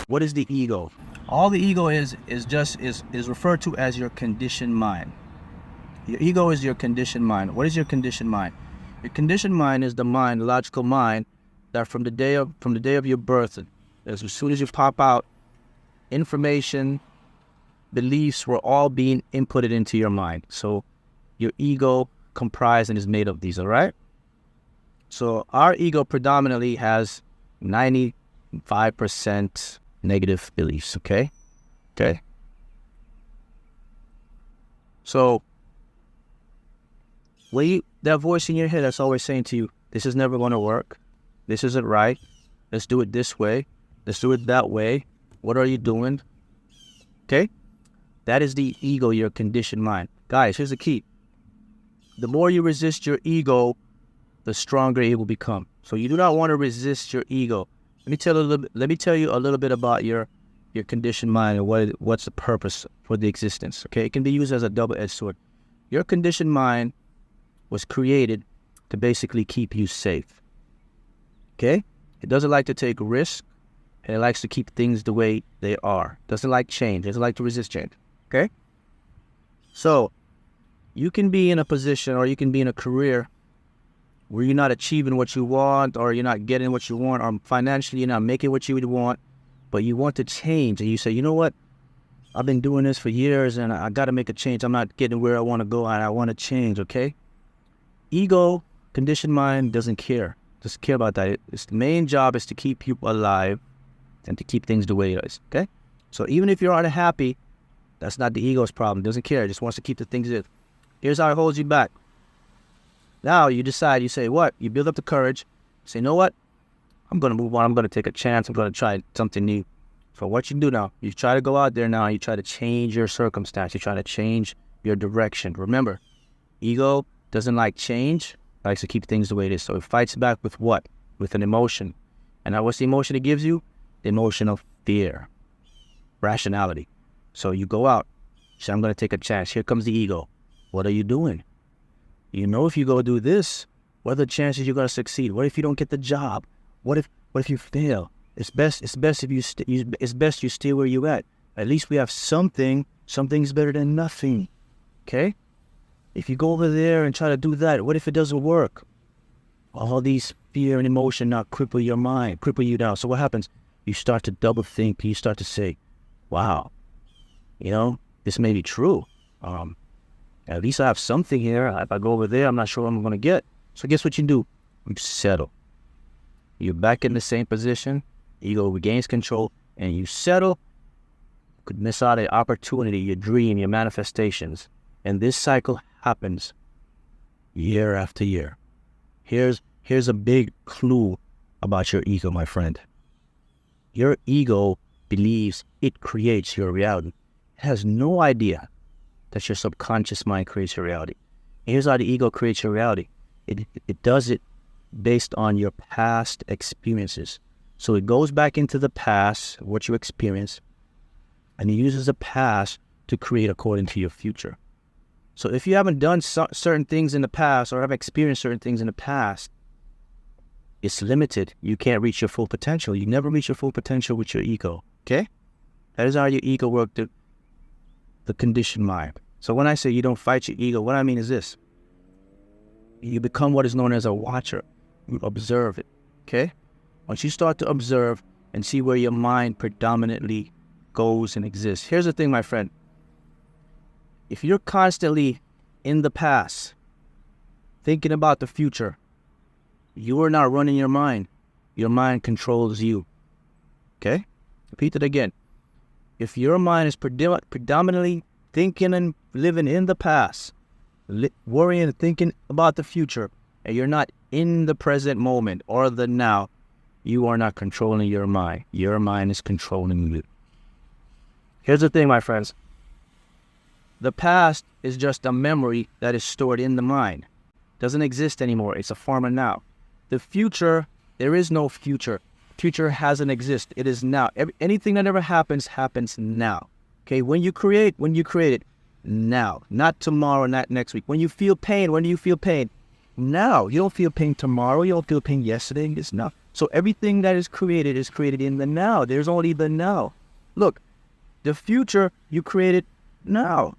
What is the ego? All the ego is referred to as your conditioned mind. Your ego is your conditioned mind. What is your conditioned mind? Your conditioned mind is the mind, the logical mind, that from the day of your birth, as soon as you pop out, information, beliefs were all being inputted into your mind. So your ego comprised and is made of these, all right? So our ego predominantly has 95% negative beliefs, okay? Okay. So that voice in your head that's always saying to you, this is never going to work. This isn't right. Let's do it this way. Let's do it that way. What are you doing? Okay? That is the ego, your conditioned mind. Guys, here's the key. The more you resist your ego, the stronger it will become. So you do not want to resist your ego. Let me tell you a little bit about your conditioned mind and what's the purpose for the existence. Okay? It can be used as a double-edged sword. Your conditioned mind was created to basically keep you safe. Okay? It doesn't like to take risks, and it likes to keep things the way they are. It doesn't like change. It doesn't like to resist change. Okay? So, you can be in a position or you can be in a career where you're not achieving what you want, or you're not getting what you want, or financially you're not making what you would want, but you want to change. And you say, you know what? I've been doing this for years and I got to make a change. I'm not getting where I want to go and I want to change, okay? Ego, conditioned mind, doesn't care. Doesn't care about that. Its main job is to keep you alive and to keep things the way it is, okay? So even if you're unhappy, that's not the ego's problem. It doesn't care. It just wants to keep the things in. Here's how it holds you back. Now you decide, you say what? You build up the courage. Say, you know what? I'm going to move on. I'm going to take a chance. I'm going to try something new. So what you do now, you try to go out there now. You try to change your circumstance. You try to change your direction. Remember, ego doesn't like change. It likes to keep things the way it is. So it fights back with what? With an emotion. And now what's the emotion it gives you? The emotion of fear. Rationality. So you go out. You say, I'm going to take a chance. Here comes the ego. What are you doing? You know, if you go do this, what are the chances you're going to succeed? What if you don't get the job? What if you fail? It's best if you stay where you at. At least we have something. Something's better than nothing. Okay? If you go over there and try to do that, what if it doesn't work? All these fear and emotion now cripple your mind, cripple you down. So what happens? You start to double think. You start to say, wow, you know, this may be true. At least I have something here. If I go over there, I'm not sure what I'm going to get. So guess what you do? You settle. You're back in the same position. Ego regains control, and you settle. You could miss out an opportunity, your dream, your manifestations. And this cycle happens year after year. Here's a big clue about your ego, my friend. Your ego believes it creates your reality. It has no idea that your subconscious mind creates your reality. And here's how the ego creates your reality. It does it based on your past experiences. So it goes back into the past, what you experienced, and it uses the past to create according to your future. So if you haven't done certain things in the past or have experienced certain things in the past, it's limited. You can't reach your full potential. You never reach your full potential with your ego, okay? That is how your ego works, the conditioned mind. So when I say you don't fight your ego, what I mean is this. You become what is known as a watcher. You observe it, okay? Once you start to observe and see where your mind predominantly goes and exists. Here's the thing, my friend. If you're constantly in the past, thinking about the future, you are not running your mind. Your mind controls you, okay? Repeat it again. If your mind is predominantly thinking and living in the past, worrying and thinking about the future, and you're not in the present moment or the now, you are not controlling your mind. Your mind is controlling you. Here's the thing, my friends. The past is just a memory that is stored in the mind. It doesn't exist anymore. It's a form of now. The future, there is no future. Future hasn't existed. It is now. Anything that ever happens now. Okay, when you create it now, not tomorrow, not next week. When you feel pain, when do you feel pain? now. You don't feel pain tomorrow. You don't feel pain yesterday. It's now. So everything that is created in the now. There's only the now. Look, the future you created now.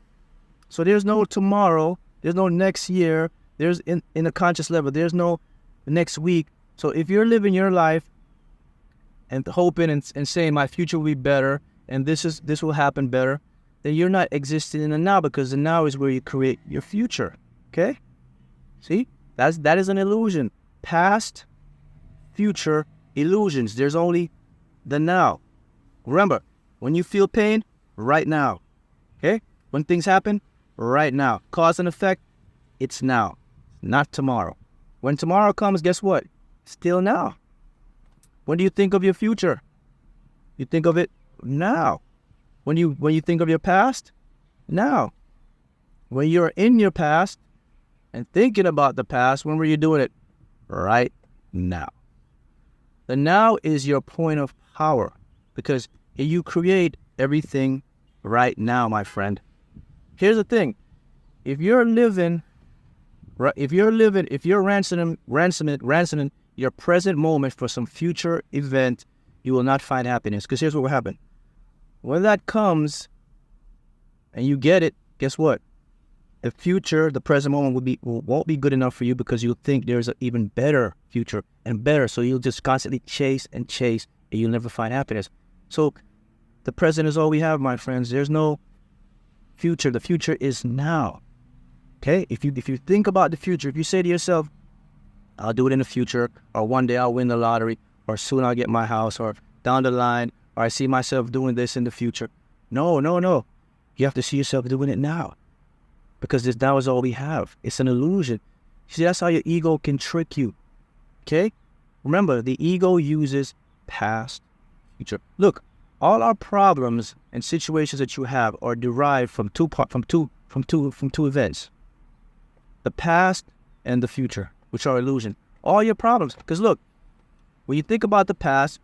So there's no tomorrow. There's no next year. There's in a conscious level. There's no next week. So if you're living your life and hoping and saying my future will be better and this will happen better, then you're not existing in the now, because the now is where you create your future. Okay? See? That is an illusion. Past, future, illusions. There's only the now. Remember, when you feel pain, right now. Okay? When things happen, right now. Cause and effect, it's now, not tomorrow. When tomorrow comes, guess what? Still now. When do you think of your future? You think of it now. When you think of your past, now. When you're in your past and thinking about the past, when were you doing it? Right now. The now is your point of power, because you create everything right now, my friend. Here's the thing. If you're ransoming your present moment for some future event, you will not find happiness. Because here's what will happen. When that comes and you get it, guess what? The future, the present moment won't be good enough for you, because you'll think there's an even better future and better. So you'll just constantly chase and you'll never find happiness. So the present is all we have, my friends. There's no future. The future is now. Okay? If you think about the future, if you say to yourself, I'll do it in the future, or one day I'll win the lottery, or soon I'll get my house, or down the line, or I see myself doing this in the future. No. You have to see yourself doing it now, because this now is all we have. It's an illusion. See, that's how your ego can trick you. Okay? Remember, the ego uses past, future. Look, all our problems and situations that you have are derived from two events: the past and the future, which are illusion. All your problems. Because look, when you think about the past,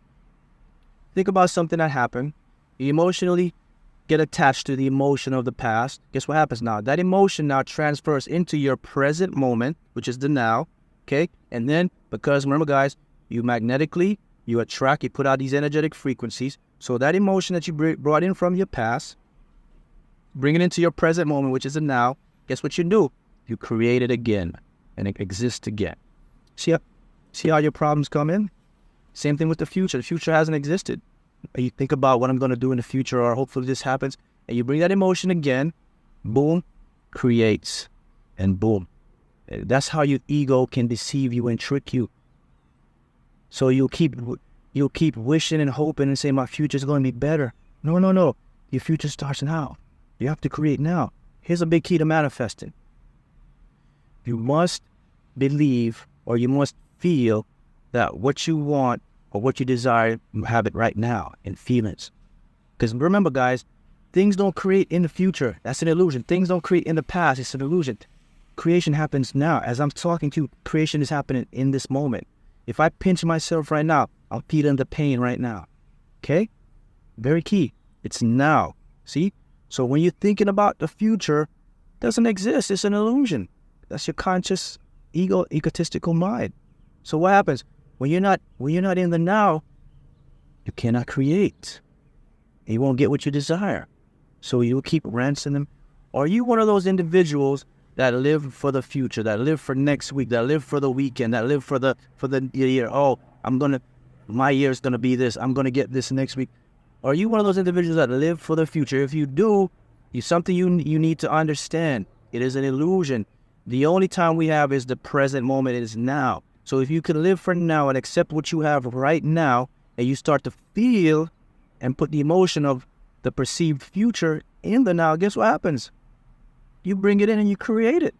think about something that happened, you emotionally get attached to the emotion of the past. Guess what happens now? That emotion now transfers into your present moment, which is the now. Okay? And then, because remember guys, you attract, you put out these energetic frequencies. So that emotion that you brought in from your past, bring it into your present moment, which is the now. Guess what you do? You create it again, and it exists again. See how your problems come in? Same thing with the future. The future hasn't existed. You think about what I'm going to do in the future, or hopefully this happens, and you bring that emotion again, boom, creates, and boom. That's how your ego can deceive you and trick you. So you'll keep wishing and hoping and saying, my future is going to be better. No. Your future starts now. You have to create now. Here's a big key to manifesting. You must believe, or you must feel that what you want or what you desire, you have it right now in feelings. Because remember, guys, things don't create in the future. That's an illusion. Things don't create in the past. It's an illusion. Creation happens now. As I'm talking to you, creation is happening in this moment. If I pinch myself right now, I'll feel the pain right now. Okay? Very key. It's now. See? So when you're thinking about the future, it doesn't exist. It's an illusion. That's your conscious, egotistical mind. So what happens? When you're not in the now, you cannot create. And you won't get what you desire. So you'll keep ransoming them. Are you one of those individuals that live for the future, that live for next week, that live for the weekend, that live for the year? Oh, my year's gonna be this. I'm gonna get this next week. Are you one of those individuals that live for the future? If you do, it's something you need to understand. It is an illusion. The only time we have is the present moment. It is now. So if you can live for now and accept what you have right now, and you start to feel and put the emotion of the perceived future in the now, guess what happens? You bring it in and you create it.